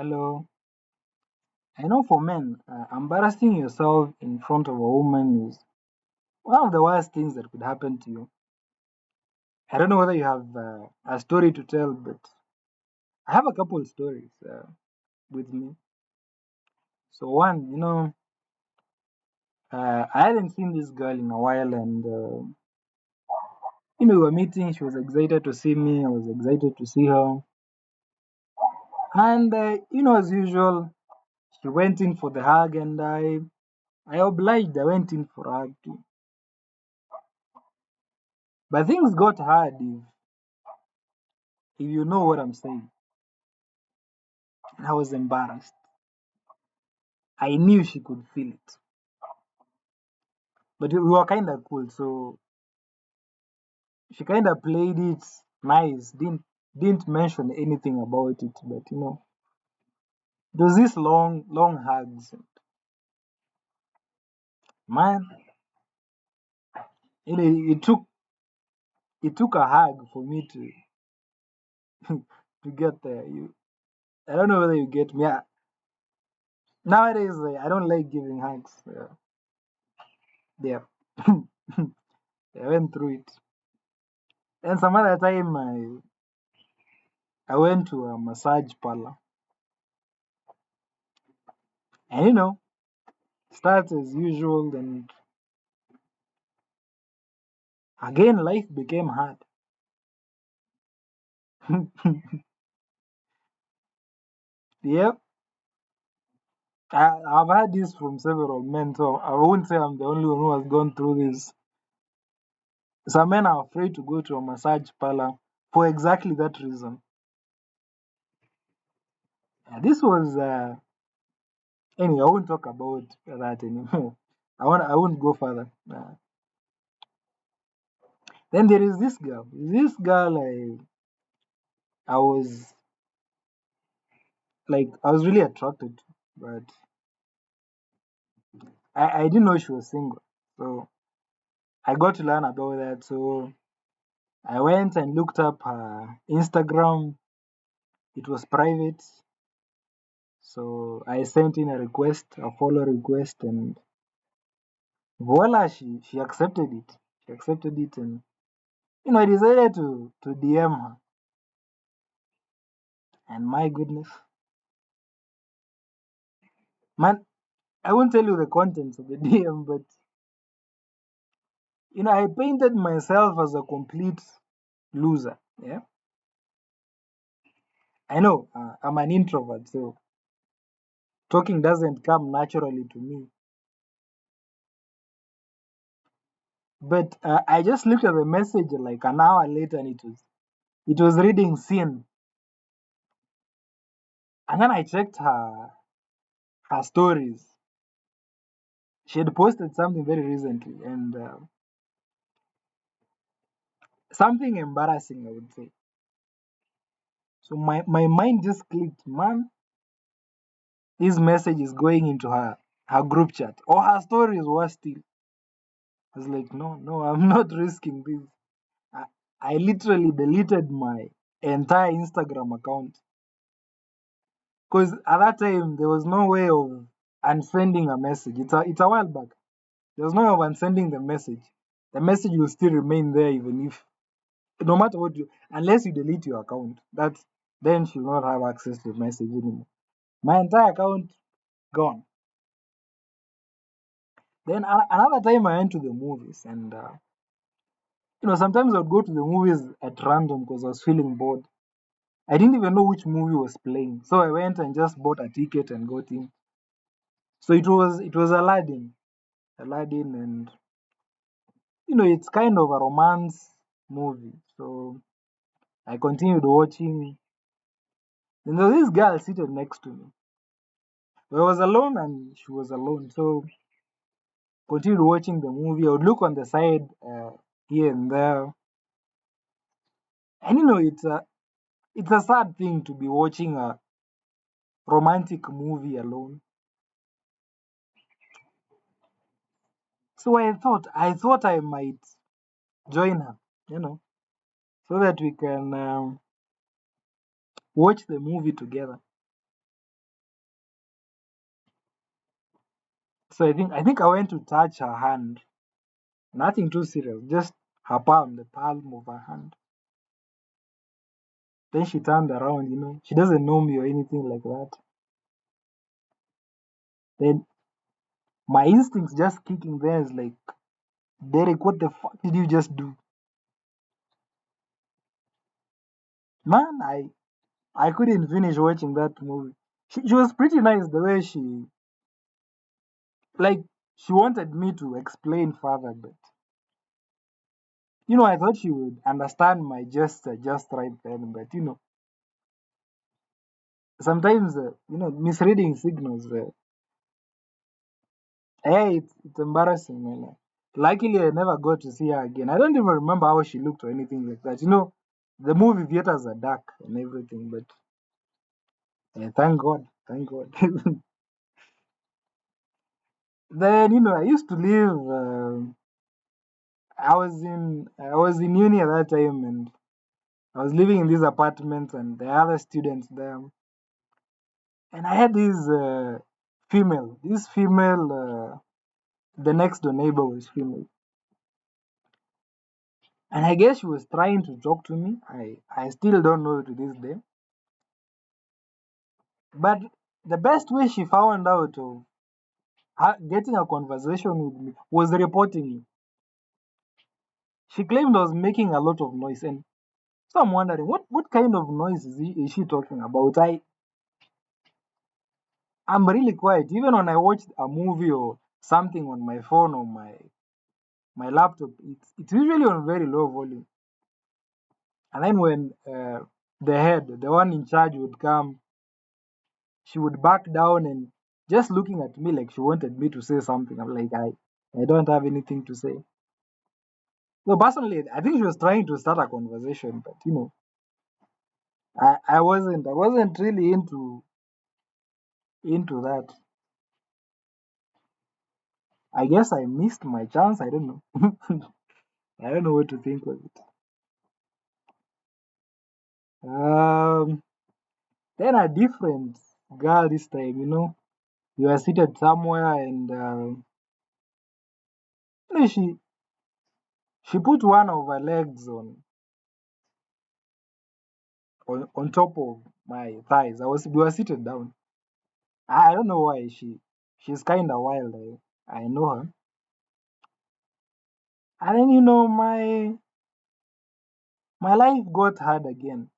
Hello. I know for men, embarrassing yourself in front of a woman is one of the worst things that could happen to you. I don't know whether you have a story to tell, but I have a couple stories with me. So, one, I hadn't seen this girl in a while, and we were meeting. She was excited to see me. I was excited to see her. And, as usual, she went in for the hug, and I obliged. I went in for a hug too. But things got hard if you know what I'm saying. I was embarrassed. I knew she could feel it. But we were kind of cool, so she kind of played it nice. Didn't mention anything about it, but it was these long hugs. Man, it took a hug for me to get there. I don't know whether you get me. Nowadays, I don't like giving hugs. Yeah, I went through it. And some other time, I went to a massage parlor, and starts as usual, and again life became hard. Yep, I've had this from several men, so I won't say I'm the only one who has gone through this. Some men are afraid to go to a massage parlor for exactly that reason. This was anyway. I won't talk about that anymore. I won't go further. Then there is this girl. This girl, I was I was really attracted to, but I didn't know she was single. So I got to learn about that. So I went and looked up her Instagram. It was private, so I sent in a request, a follow request, and voila, she accepted it. She accepted it, and I decided to DM her. And my goodness, man, I won't tell you the contents of the DM, but I painted myself as a complete loser. Yeah, I know I'm an introvert, so talking doesn't come naturally to me. But I just looked at the message like an hour later, and it was reading sin. And then I checked her stories. She had posted something very recently, and something embarrassing, I would say. So my mind just clicked, man. This message is going into her group chat or her stories. Worse still, I was like, no, no, I'm not risking this. I, I literally deleted my entire Instagram account because at that time there was no way of unsending a message. It's a while back. There was no way of unsending the message. The message will still remain there even if no matter what you unless you delete your account. That then she'll not have access to the message anymore. My entire account gone. Then another time I went to the movies, and sometimes I'd go to the movies at random because I was feeling bored. I didn't even know which movie was playing, so I went and just bought a ticket and got in. So it was Aladdin, and it's kind of a romance movie. So I continued watching, and there was this girl seated next to me. I was alone and she was alone, so continued watching the movie. I would look on the side here and there, and it's a sad thing to be watching a romantic movie alone. So I thought I might join her, you know, so that we can watch the movie together. So I think I went to touch her hand. Nothing too serious, just her palm, the palm of her hand. Then she turned around, she doesn't know me or anything like that. Then my instincts just kicking there is like, Derek, what the fuck did you just do? Man, I couldn't finish watching that movie. She was pretty nice the way like, she wanted me to explain further, but, I thought she would understand my gesture just right then, but, sometimes, misreading signals, hey, it's embarrassing, man. Luckily, I never got to see her again. I don't even remember how she looked or anything like that. The movie theaters are dark and everything, but thank God, thank God. Then I used to live. I was in uni at that time, and I was living in these apartments, and there are other students there. And I had this female. The next door neighbor was female, and I guess she was trying to talk to me. I still don't know to this day. But the best way she found out of getting a conversation with me was reporting me. She claimed I was making a lot of noise, and so I'm wondering what kind of noise is she talking about? I'm really quiet. Even when I watch a movie or something on my phone or my laptop, it's usually on very low volume. And then when the one in charge, would come, she would back down and just looking at me like she wanted me to say something. I'm like, I don't have anything to say. So personally, I think she was trying to start a conversation, but I wasn't really into that. I guess I missed my chance. I don't know. I don't know what to think of it. Um, then a different girl this time. You are seated somewhere, and she put one of her legs on top of my thighs. We were seated down. I don't know why she's kind of wild. I know her. And then my life got hard again.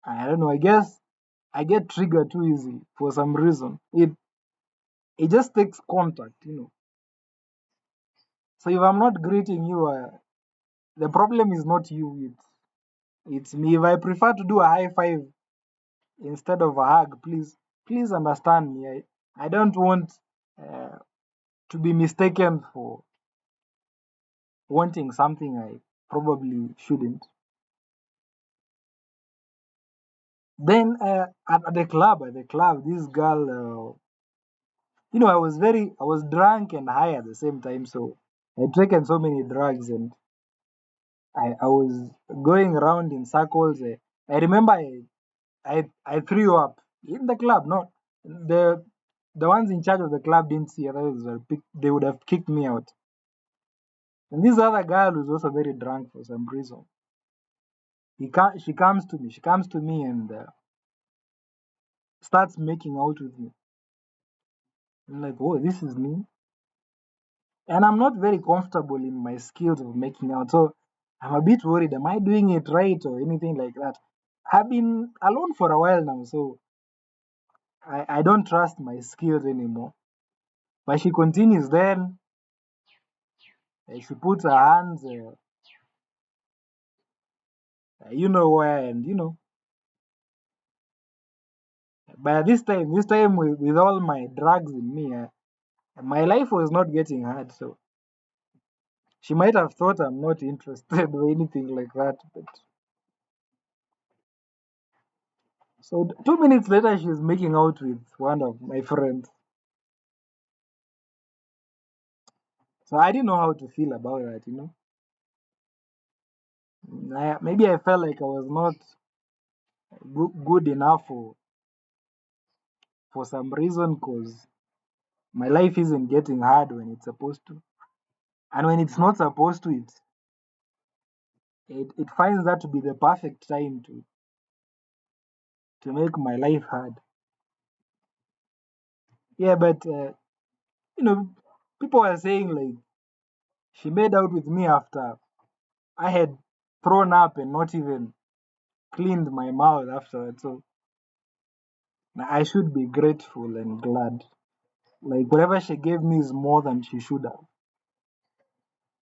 I don't know. I guess I get triggered too easy for some reason. It just takes contact. So if I'm not greeting you, the problem is not you. It's me. If I prefer to do a high five instead of a hug, please understand me. I don't want uh, to be mistaken for wanting something I probably shouldn't. Then at the club, this girl, I was drunk and high at the same time, so I'd taken so many drugs, and I was going around in circles. I remember I threw up in the club. No, the ones in charge of the club didn't see, otherwise they would have kicked me out. And this other girl was also very drunk for some reason. She comes to me and starts making out with me. I'm like, oh, this is me. And I'm not very comfortable in my skills of making out. So I'm a bit worried. Am I doing it right or anything like that? I've been alone for a while now, so I don't trust my skills anymore. But she continues. Then she puts her hands, you know where, and But this time with all my drugs in me, my life was not getting hard. So she might have thought I'm not interested or anything like that. But so 2 minutes later, she's making out with one of my friends. So I didn't know how to feel about that. Maybe I felt like I was not good enough for for some reason because my life isn't getting hard when it's supposed to. And when it's not supposed to, it finds that to be the perfect time to make my life hard. Yeah, but you know, people are saying like she made out with me after I had thrown up and not even cleaned my mouth afterwards. So I should be grateful and glad. Like whatever she gave me is more than she should have.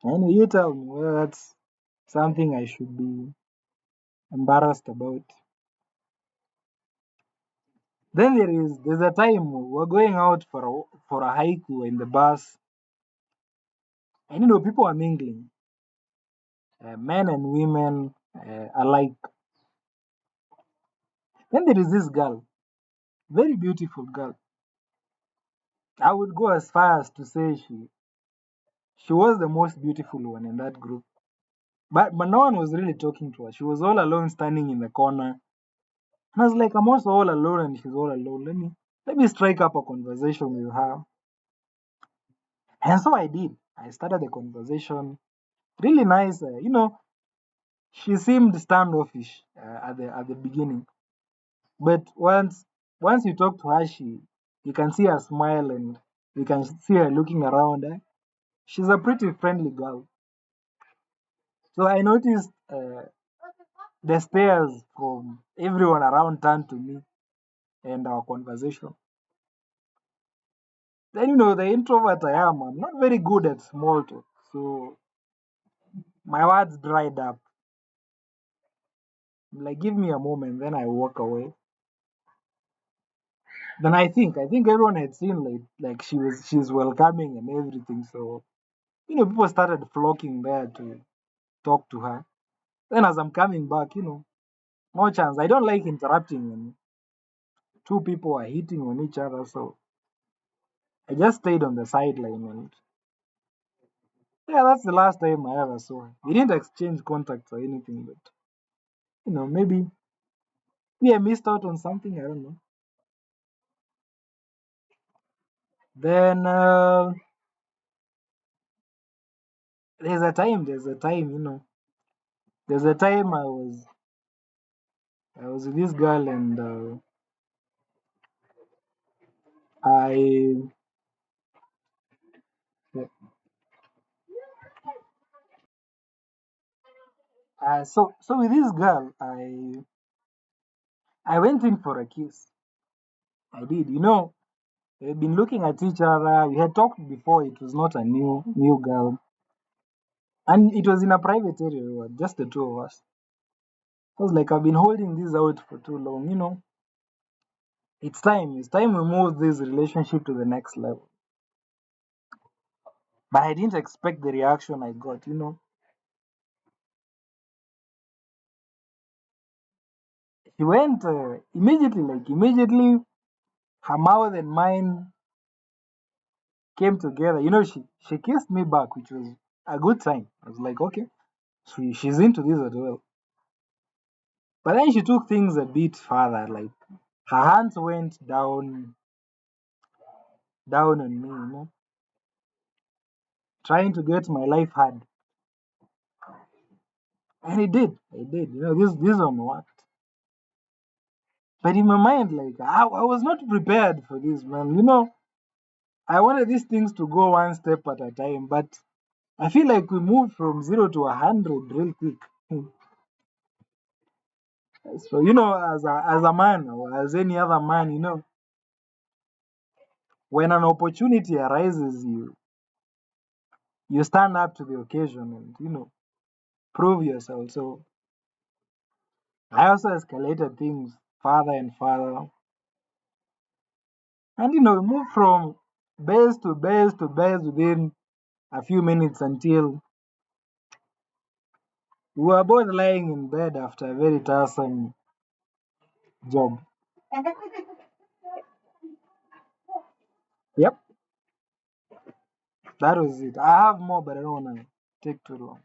And you tell me whether that's something I should be embarrassed about. Then there's a time we're going out for a hike, we're in the bus, and people are mingling, men and women alike. Then there is this girl, very beautiful girl. I would go as far as to say she was the most beautiful one in that group. But no one was really talking to her. She was all alone standing in the corner. And I was like, I'm also all alone and she's all alone. Let me strike up a conversation with her. And so I did. I started the conversation. Really nice. She seemed standoffish at the beginning. But once you talk to her, you can see her smile and you can see her looking around. She's a pretty friendly girl. So I noticed the stares from everyone around turned to me and our conversation. Then the introvert I am, I'm not very good at small talk. So my words dried up. I'm like, give me a moment, then I walk away. Then I think everyone had seen like she's welcoming and everything. So people started flocking there to talk to her. Then as I'm coming back, no chance. I don't like interrupting when two people are hitting on each other. So I just stayed on the sideline and yeah, that's the last time I ever saw her. We didn't exchange contacts or anything, but maybe I missed out on something. I don't know. Then there's a time I was with this girl and I so with this girl I went in for a kiss. I did. We've been looking at each other. We had talked before. It was not a new girl, and it was in a private area. We were just the two of us. I was like, I've been holding this out for too long. It's time. It's time we move this relationship to the next level. But I didn't expect the reaction I got. She went immediately, her mouth and mine came together. She kissed me back, which was a good sign. I was like, okay, she's into this as well. But then she took things a bit further. Like her hands went down on me, trying to get my life hard. And it did. It did. This one worked. But in my mind, like I was not prepared for this, man. I wanted these things to go one step at a time, but I feel like we moved from 0 to 100 real quick. So as a man or as any other man, when an opportunity arises, you stand up to the occasion and prove yourself. So I also escalated things further and further, and moved from base to base to base within a few minutes until we were both lying in bed after a very tiresome job. Yep, that was it. I have more, but I don't want to take too long.